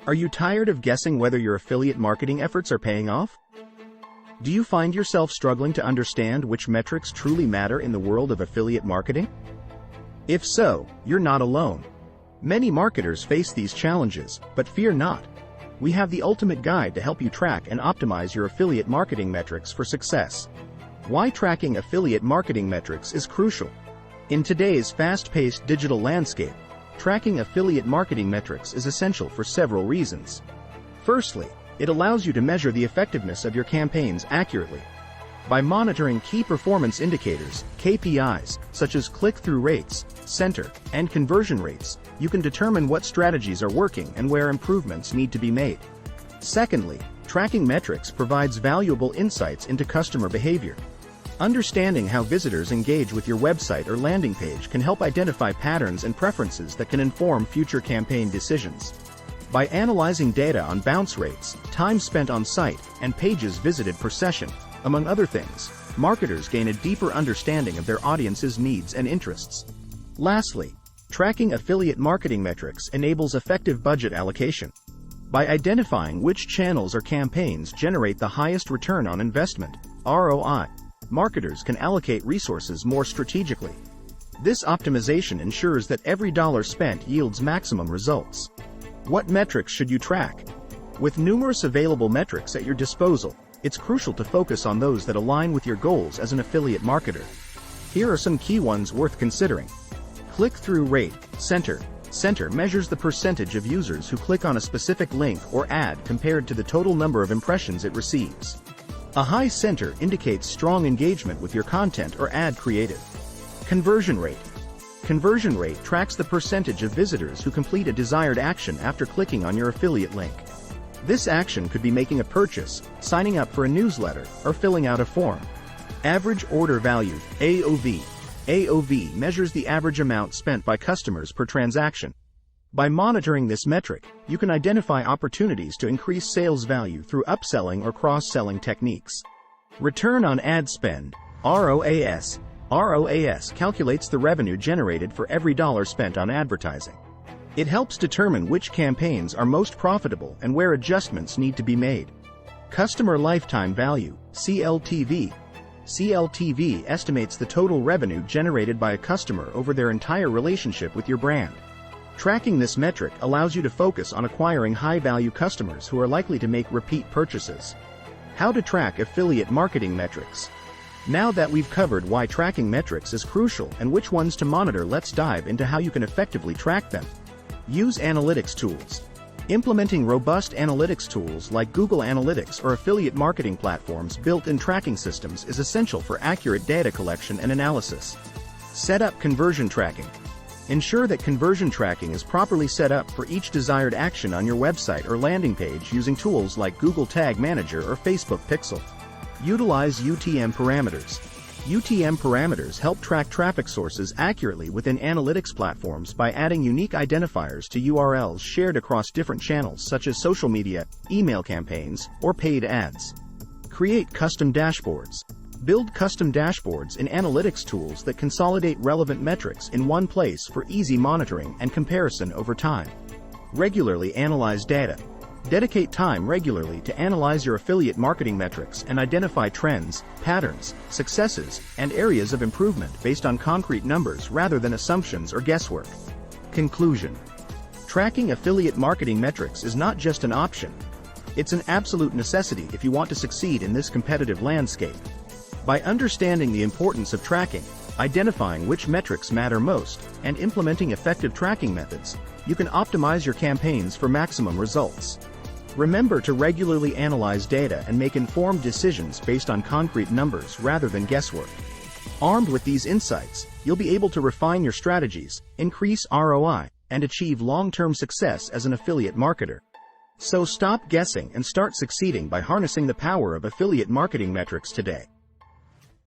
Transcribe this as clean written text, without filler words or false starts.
Are you tired of guessing whether your affiliate marketing efforts are paying off? Do you find yourself struggling to understand which metrics truly matter in the world of affiliate marketing? If so, you're not alone. Many marketers face these challenges, but fear not. We have the ultimate guide to help you track and optimize your affiliate marketing metrics for success. Why tracking affiliate marketing metrics is crucial. In today's fast-paced digital landscape, tracking affiliate marketing metrics is essential for several reasons. Firstly, it allows you to measure the effectiveness of your campaigns accurately. By monitoring key performance indicators, KPIs, such as click-through rates, center, and conversion rates, you can determine what strategies are working and where improvements need to be made. Secondly, tracking metrics provides valuable insights into customer behavior. Understanding how visitors engage with your website or landing page can help identify patterns and preferences that can inform future campaign decisions. By analyzing data on bounce rates, time spent on site, and pages visited per session, among other things, marketers gain a deeper understanding of their audience's needs and interests. Lastly, tracking affiliate marketing metrics enables effective budget allocation. By identifying which channels or campaigns generate the highest return on investment, ROI, marketers can allocate resources more strategically. This optimization ensures that every dollar spent yields maximum results. What metrics should you track? With numerous available metrics at your disposal, it's crucial to focus on those that align with your goals as an affiliate marketer. Here are some key ones worth considering. Click-through rate, center. Center measures the percentage of users who click on a specific link or ad compared to the total number of impressions it receives. A high center indicates strong engagement with your content or ad creative. Conversion rate. Conversion rate tracks the percentage of visitors who complete a desired action after clicking on your affiliate link. This action could be making a purchase, signing up for a newsletter, or filling out a form. Average order value, AOV. AOV measures the average amount spent by customers per transaction. By monitoring this metric, you can identify opportunities to increase sales value through upselling or cross-selling techniques. Return on ad spend, ROAS. ROAS calculates the revenue generated for every dollar spent on advertising. It helps determine which campaigns are most profitable and where adjustments need to be made. Customer lifetime value, CLTV. CLTV estimates the total revenue generated by a customer over their entire relationship with your brand. Tracking this metric allows you to focus on acquiring high-value customers who are likely to make repeat purchases. How to track affiliate marketing metrics. Now that we've covered why tracking metrics is crucial and which ones to monitor, let's dive into how you can effectively track them. Use analytics tools. Implementing robust analytics tools like Google Analytics or affiliate marketing platforms' built-in tracking systems is essential for accurate data collection and analysis. Set up conversion tracking. Ensure that conversion tracking is properly set up for each desired action on your website or landing page using tools like Google Tag Manager or Facebook Pixel. Utilize UTM parameters. UTM parameters help track traffic sources accurately within analytics platforms by adding unique identifiers to URLs shared across different channels such as social media, email campaigns, or paid ads. Create custom dashboards. Build custom dashboards in analytics tools that consolidate relevant metrics in one place for easy monitoring and comparison over time. Regularly analyze data. Dedicate time regularly to analyze your affiliate marketing metrics and identify trends, patterns, successes, and areas of improvement based on concrete numbers rather than assumptions or guesswork. Conclusion. Tracking affiliate marketing metrics is not just an option. It's an absolute necessity if you want to succeed in this competitive landscape. By understanding the importance of tracking, identifying which metrics matter most, and implementing effective tracking methods, you can optimize your campaigns for maximum results. Remember to regularly analyze data and make informed decisions based on concrete numbers rather than guesswork. Armed with these insights, you'll be able to refine your strategies, increase ROI, and achieve long-term success as an affiliate marketer. So stop guessing and start succeeding by harnessing the power of affiliate marketing metrics today.